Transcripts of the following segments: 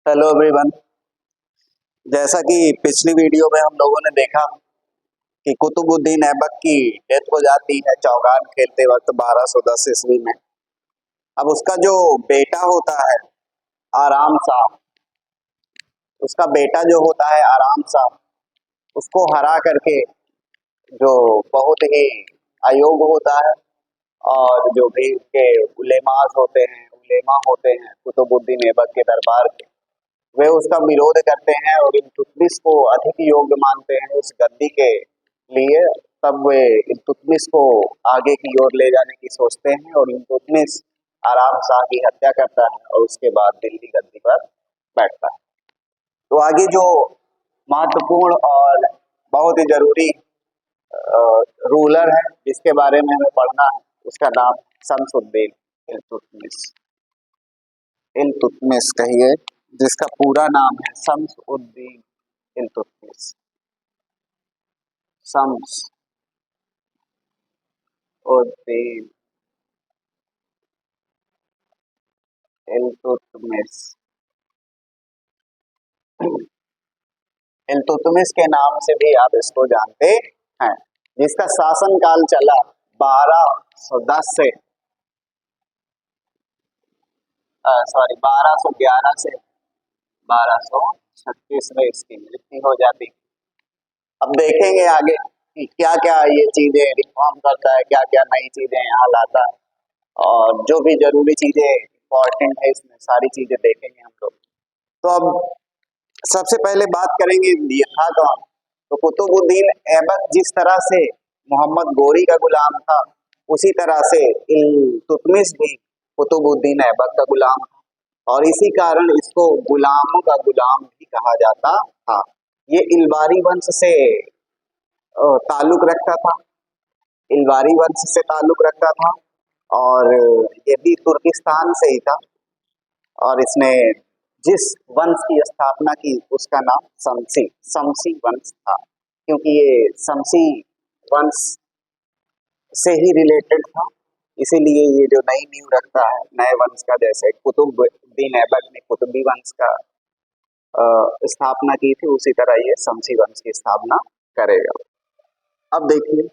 Hello everyone. जैसा कि पिछली वीडियो में हम लोगों ने देखा कि कुतुबुद्दीन ऐबक की डेथ हो जाती है चौगान खेलते वक्त 1210 ईस्वी में। अब उसका जो बेटा होता है आराम शाह, उसका बेटा जो होता है आराम शाह, उसको हरा करके जो बहुत ही अयोग्य होता है और जो भी के उलेमा होते हैं कुतुबुद्दीन ऐबक के दरबार के, वे उसका विरोध करते हैं और इल्तुतमिश को अधिक योग्य मानते हैं उस गद्दी के लिए। तब वे इल्तुतमिश को आगे की ओर ले जाने की सोचते हैं और इल्तुतमिश आराम शाह की हत्या करता है और उसके बाद दिल्ली गद्दी पर बैठता है। तो आगे जो महत्वपूर्ण और बहुत ही जरूरी रूलर है जिसके बारे में हमें पढ़ना है, उसका नाम शमसुद्दीन इल्तुतमिश। इल्तुतमिश कहिए, जिसका पूरा नाम है शम्स-उद-दीन इल्तुतमिश। शम्स-उद-दीन इल्तुतमिश। इल्तुतमिश के नाम से भी आप इसको जानते हैं, जिसका शासन काल चला 1210 से 1211 से 1236 में इसकी मृत्यु हो जाती। अब देखेंगे आगे कि क्या क्या ये चीजें रिफॉर्म करता है, क्या क्या नई चीजें यहाँ लाता है और जो भी जरूरी चीजें इम्पोर्टेंट है इसमें सारी चीजें देखेंगे हम लोग। तो अब सबसे पहले बात करेंगे ये था कौन। तो कुतुबुद्दीन ऐबक जिस तरह से मोहम्मद गोरी का गुलाम था, उसी तरह से इल्तुतमिश भी कुतुबुद्दीन ऐबक का गुलाम था और इसी कारण इसको गुलामों का गुलाम भी कहा जाता था। ये इल्बारी वंश से ताल्लुक रखता था, इल्बारी वंश से ताल्लुक रखता था और ये भी तुर्किस्तान से ही था। और इसने जिस वंश की स्थापना की उसका नाम शमसी वंश था, क्योंकि ये शमसी वंश से ही रिलेटेड था। इसीलिए ये जो नई नींव रखता है नए वंश का, जैसे कुतुबुद्दीन ऐबक ने कुतुबी वंश का स्थापना की थी, उसी तरह ये शमसी वंश की स्थापना करेगा। अब देखिए,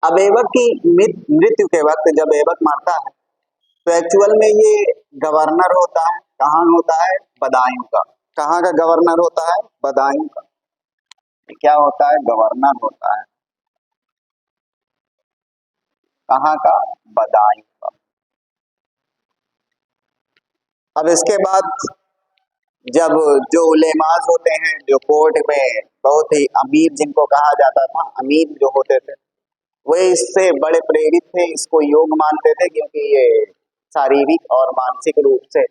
अब ऐबक की मृत्यु के वक्त जब ऐबक मरता है तो एक्चुअल में ये गवर्नर होता है। कहाँ होता है? बदायूं का। कहाँ का गवर्नर होता है? बदायूं का। क्या होता है? गवर्नर होता है। कहाँ का? बदायूं का। अब इसके बाद जब जो उलेमाज होते हैं, जो कोर्ट में बहुत ही अमीर, जिनको कहा जाता था अमीर जो होते थे, वे इससे बड़े प्रेरित थे, इसको योग मानते थे, क्योंकि ये शारीरिक और मानसिक रूप से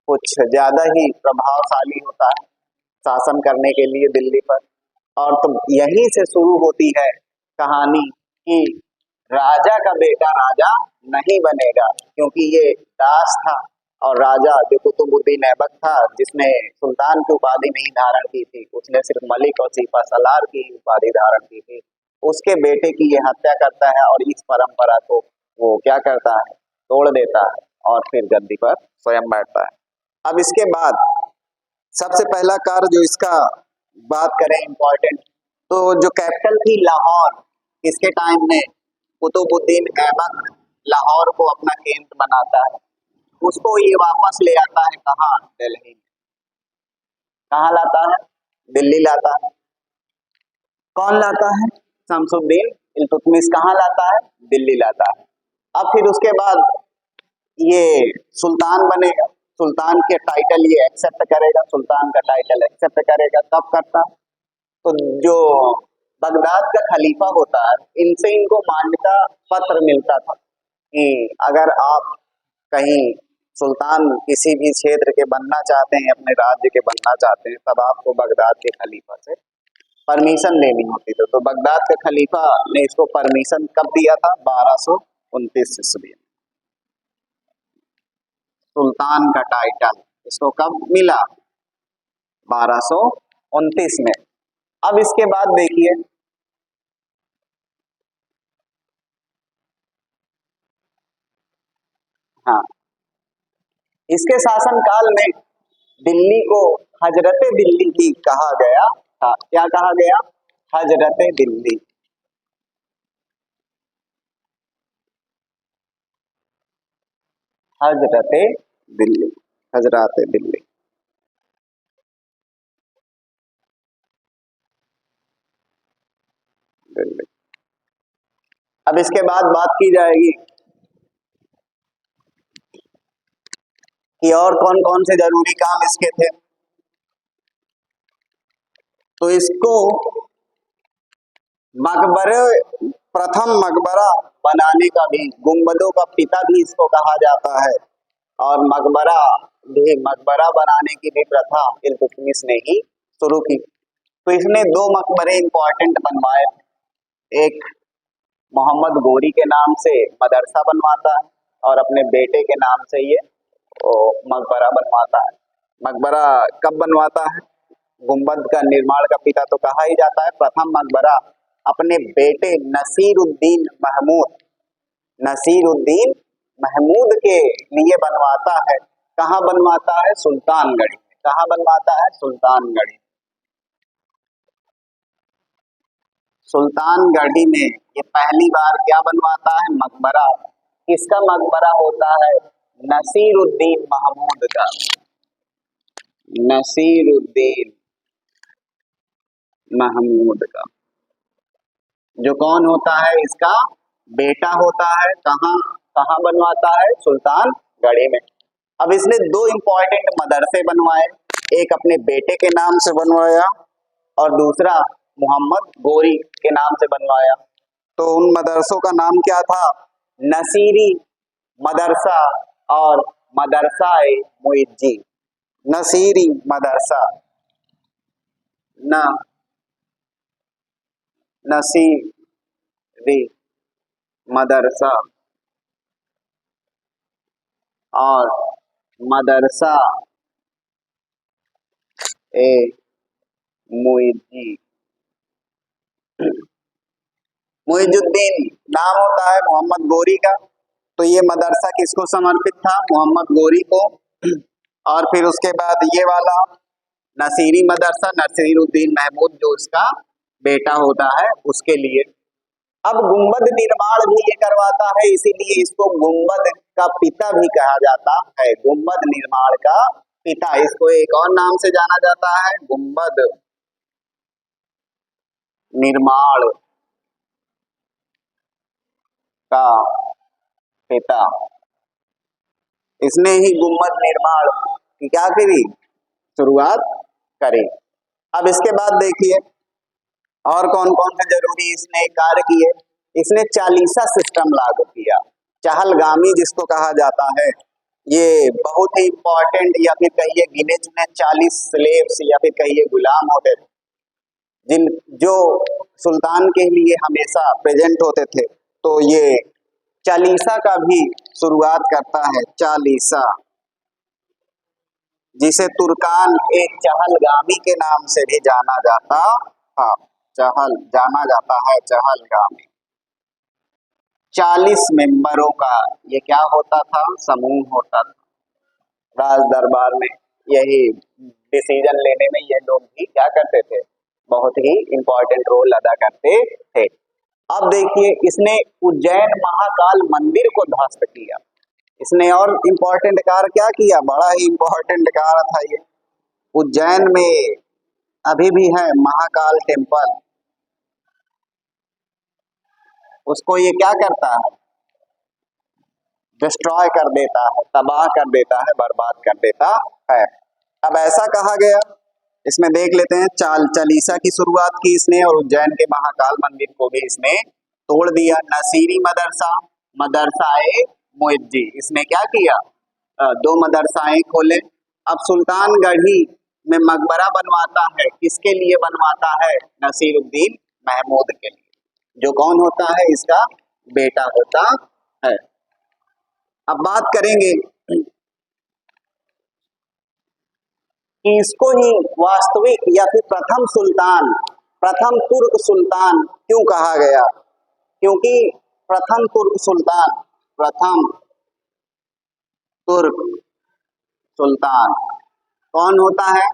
कुछ ज्यादा ही प्रभावशाली होता है शासन करने के लिए दिल्ली पर। और तो यहीं से शुरू होती है कहानी कि राजा का बेटा राजा नहीं बनेगा, क्योंकि ये दास था और राजा जो कुतुबुद्दीन ऐबक था, जिसने सुल्तान की उपाधि नहीं धारण की थी, उसने सिर्फ मलिक और सीपा सलार की उपाधि धारण की थी, उसके बेटे की ये हत्या करता है और इस परंपरा को वो क्या करता है? तोड़ देता है और फिर गद्दी पर स्वयं बैठता है। अब इसके बाद सबसे पहला कार्य जो इसका बात करें इम्पोर्टेंट, तो जो कैपिटल थी लाहौर, किसके टाइम में? कुतुबुद्दीन ऐबक लाहौर को अपना केंद्र बनाता है, उसको ये वापस ले आता है। कहाँ? दिल्ली में। कहाँ लाता है? दिल्ली लाता है। कौन लाता है? शमसुद्दीन इल्तुतमिश। कहाँ लाता है? दिल्ली लाता है। अब फिर उसके बाद ये सुल्तान बनेगा, सुल्तान के टाइटल ये एक्सेप्ट करेगा, सुल्तान का टाइटल एक्सेप्ट करेगा। तब करता है तो जो बगदाद का खलीफा होता है, इनसे इनको मान्यता पत्र मिलता था कि अगर आप कहीं सुल्तान किसी भी क्षेत्र के बनना चाहते हैं, अपने राज्य के बनना चाहते हैं, तब आपको बगदाद के खलीफा से परमिशन लेनी होती थी। तो बगदाद के खलीफा ने इसको परमिशन कब दिया था? 1229 ईस्वी में। सुल्तान का टाइटल इसको कब मिला? 1229 में। अब इसके बाद देखिए, हाँ, इसके शासनकाल में दिल्ली को हजरते दिल्ली भी कहा गया था। क्या कहा गया? हजरते दिल्ली। हजरते दिल्ली, हजरते दिल्ली, दिल्ली। अब इसके बाद बात की जाएगी कि और कौन कौन से जरूरी काम इसके थे। तो इसको मकबरे, प्रथम मकबरा बनाने का भी, गुंबदों का पिता भी इसको कहा जाता है, और मकबरा बनाने की भी प्रथा इल्तुतमिश ने ही शुरू की। तो इसने दो मकबरे इंपॉर्टेंट बनवाए। एक मोहम्मद गोरी के नाम से मदरसा बनवाता है, और अपने बेटे के नाम से ये मकबरा बनवाता है। मकबरा कब बनवाता है? गुंबद का निर्माण का पिता तो कहा ही जाता है। प्रथम मकबरा अपने बेटे नसीरुद्दीन महमूद के लिए बनवाता है। कहाँ बनवाता है? सुल्तानगढ़। कहाँ बनवाता है? सुल्तानगढ़। सुल्तानगढ़ी में ये पहली बार क्या बनवाता है? मकबरा। किसका मकबरा होता है? नसीरुद्दीन महमूद का। नसीरुद्दीन महमूद का, जो कौन होता है? इसका बेटा होता है। कहाँ कहाँ बनवाता है? सुल्तानगढ़ी में। अब इसने दो इंपॉर्टेंट मदरसे बनवाए, एक अपने बेटे के नाम से बनवाया और दूसरा मोहम्मद गोरी के नाम से बनवाया। तो उन मदरसों का नाम क्या था? नसीरी मदरसा और मदरसा ए मुइज्जी। नसीरी मदरसा, नसीरी मदरसा और मदरसा ए मुइज्जी। मुइजुद्दीन नाम होता है मोहम्मद गोरी का, तो ये मदरसा किसको समर्पित था? मोहम्मद गोरी को। और फिर उसके बाद ये वाला नसीरी मदरसा नसीरुद्दीन महमूद, जो उसका बेटा होता है, उसके लिए। अब गुंबद निर्माण भी ये करवाता है, इसीलिए इसको गुंबद का पिता भी कहा जाता है। गुंबद निर्माण का पिता। इसको एक और नाम से जाना जाता है, गुंबद निर्माण का पिता। इसने ही गुंबद निर्माण की क्या करी? शुरुआत करी। अब इसके बाद देखिए और कौन कौन से जरूरी इसने कार्य किए। इसने चालीसा सिस्टम लागू किया। चहलगामी जिसको कहा जाता है, ये बहुत ही इंपॉर्टेंट, या फिर कहिए गिने चुने 40 स्लेव्स या फिर कहिए गुलाम होते थे, जिन जो सुल्तान के लिए हमेशा प्रेजेंट होते थे। तो ये चालीसा का भी शुरुआत करता है। चालीसा, जिसे तुर्कान एक चहलगामी के नाम से भी जाना जाता था। जाना जाता है चहलगामी। 40 मेंबरों का ये क्या होता था? समूह होता था। राज दरबार में यही डिसीजन लेने में ये लोग भी क्या करते थे? बहुत ही इंपॉर्टेंट रोल अदा करते थे। अब देखिए इसने उज्जैन महाकाल मंदिर को ध्वस्त किया। इसने और इम्पोर्टेंट कार्य क्या किया? बड़ा ही इम्पोर्टेंट कार्य था ये। उज्जैन में अभी भी है महाकाल टेम्पल, उसको ये क्या करता है? डिस्ट्रॉय कर देता है, तबाह कर देता है, बर्बाद कर देता है। अब ऐसा कहा गया, इसमें देख लेते हैं। चालीसा की शुरुआत की इसने, और उज्जैन के महाकाल मंदिर को भी इसने तोड़ दिया। नसीरी मदरसा, मदरसाए मुइज्जी, इसने क्या किया? दो मदरसाएं खोले। अब सुल्तानगढ़ी में मकबरा बनवाता है, किसके लिए बनवाता है? नसीरुद्दीन महमूद के लिए, जो कौन होता है? इसका बेटा होता है। अब बात करेंगे कि इसको ही वास्तविक या फिर प्रथम सुल्तान, प्रथम तुर्क सुल्तान क्यों कहा गया? क्योंकि प्रथम तुर्क सुल्तान, प्रथम तुर्क सुल्तान कौन होता है?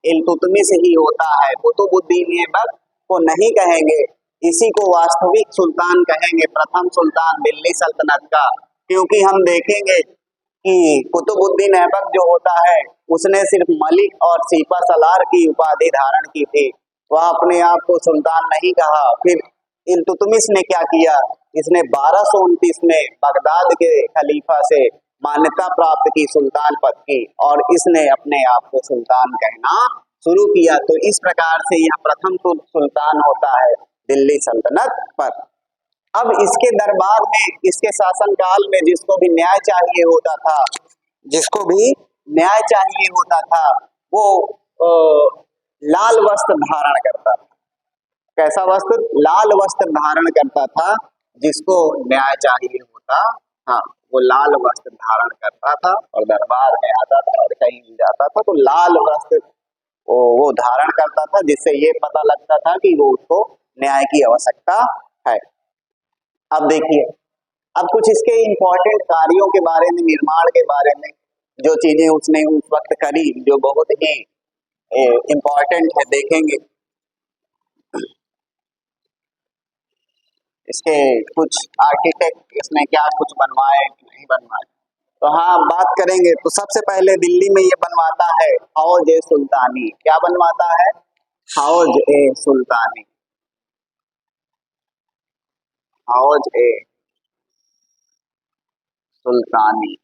इल्तुतमिश ही होता है। कुतुबुद्दीन ऐबक को नहीं कहेंगे, इसी को वास्तविक सुल्तान कहेंगे, प्रथम सुल्तान दिल्ली सल्तनत का। क्योंकि हम देखेंगे कि कुतुबुद्दीन ऐबक जो होता है उसने सिर्फ मलिक और सीपा सलार की उपाधि धारण की थी, वह अपने आप को सुल्तान नहीं कहा। फिर इल्तुतमिश ने क्या किया, इसने 1229 में बगदाद के खलीफा से मान्यता प्राप्त की सुल्तान पद की, और इसने अपने आप को सुल्तान कहना शुरू किया। तो इस प्रकार से यह प्रथम सुल्तान होता है दिल्ली सल्तनत पर। अब इसके दरबार में, इसके शासनकाल में जिसको भी न्याय चाहिए होता था, जिसको भी न्याय चाहिए होता था, वो लाल वस्त्र धारण करता था। कैसा वस्त्र? लाल वस्त्र धारण करता था। जिसको न्याय चाहिए होता, हाँ, वो लाल वस्त्र धारण करता था और दरबार में आता था और कहीं भी जाता था तो लाल वस्त्र वो धारण करता था, जिससे ये पता लगता था कि वो उसको न्याय की आवश्यकता है। अब देखिए, अब कुछ इसके इम्पोर्टेंट कार्यों के बारे में, निर्माण के बारे में, जो चीजें उसने उस वक्त करी जो बहुत ही इम्पोर्टेंट है, देखेंगे। इसके कुछ आर्किटेक्ट इसने क्या कुछ बनवाए कि नहीं बनवाए, तो हाँ बात करेंगे। तो सबसे पहले दिल्ली में ये बनवाता है हौज ए सुल्तानी। क्या बनवाता है? हौज ए सुल्तानी। हौज ए सुल्तानी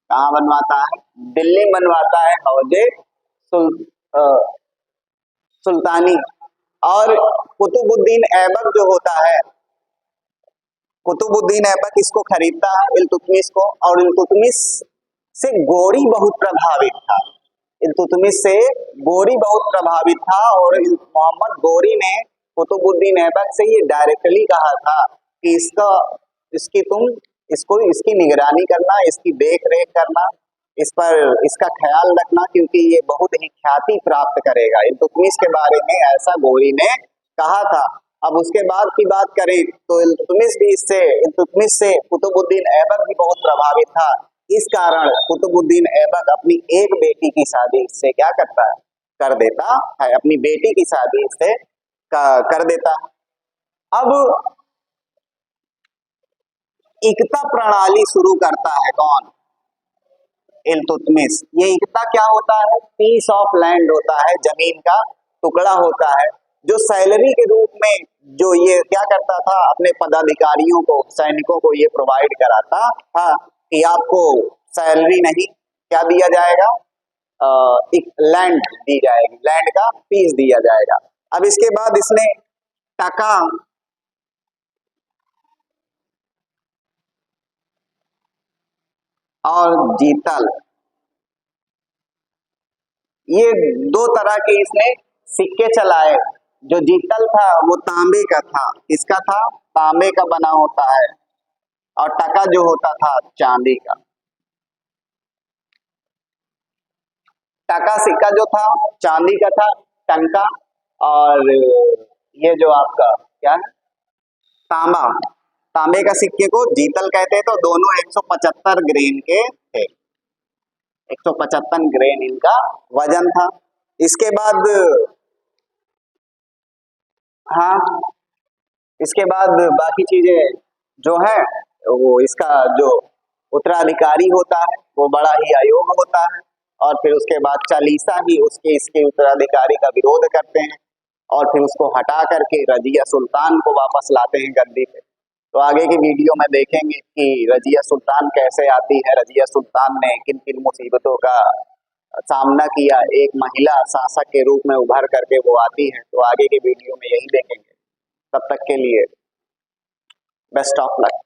कहाँ बनवाता है? दिल्ली बनवाता है हौज ए सुल, सुल्तानी। और कुतुबुद्दीन ऐबक जो होता है, कुतुबुद्दीन ऐबक इसको खरीदता है इल्तुतमिश को, और इल्तुतमिश से गोरी बहुत प्रभावित था। इल्तुतमिश से गोरी बहुत प्रभावित था और मोहम्मद गोरी ने कुतुबुद्दीन ऐबक से ये डायरेक्टली कहा था कि इसकी निगरानी करना, इसकी देख रेख करना, इस पर इसका ख्याल रखना, क्योंकि ये बहुत ही ख्याति प्राप्त करेगा। इल्तुतमिश के बारे में ऐसा गोरी ने कहा था। अब उसके बाद की बात करें तो इल्तुतमिश से कुतुबुद्दीन ऐबक भी बहुत प्रभावित था। इस कारण कुतुबुद्दीन ऐबक अपनी एक बेटी की शादी इससे क्या करता है? कर देता है। अपनी बेटी की शादी इससे कर देता है। अब इक्ता प्रणाली शुरू करता है कौन? इल्तुतमिश। ये इक्ता क्या होता है? पीस ऑफ लैंड होता है, जमीन का टुकड़ा होता है, जो सैलरी के रूप में जो ये क्या करता था, अपने पदाधिकारियों को, सैनिकों को ये प्रोवाइड कराता था कि आपको सैलरी नहीं, क्या दिया जाएगा? एक लैंड दी जाएगी, लैंड का पीस दिया जाएगा। अब इसके बाद इसने टका और जीतल, ये दो तरह के इसने सिक्के चलाए। जो जीतल था वो तांबे का था। किसका था? तांबे का बना होता है। और टका जो होता था चांदी का। टका सिक्का जो था चांदी का था, टंका। और ये जो आपका क्या है, तांबा, तांबे का सिक्के को जीतल कहते, तो दोनों 175 ग्रेन के थे। 175 ग्रेन इनका वजन था। इसके बाद हाँ, इसके बाद बाकी चीजें जो है, वो इसका जो उत्तराधिकारी होता है वो बड़ा ही अयोग्य होता है। और फिर उसके बाद चालीसा ही इसके उत्तराधिकारी का विरोध करते हैं और फिर उसको हटा करके रजिया सुल्तान को वापस लाते हैं गद्दी पे। तो आगे की वीडियो में देखेंगे कि रजिया सुल्तान कैसे आती है, रजिया सुल्तान ने किन किन मुसीबतों का सामना किया, एक महिला शासक के रूप में उभर करके वो आती है। तो आगे के वीडियो में यही देखेंगे। तब तक के लिए बेस्ट ऑफ लक।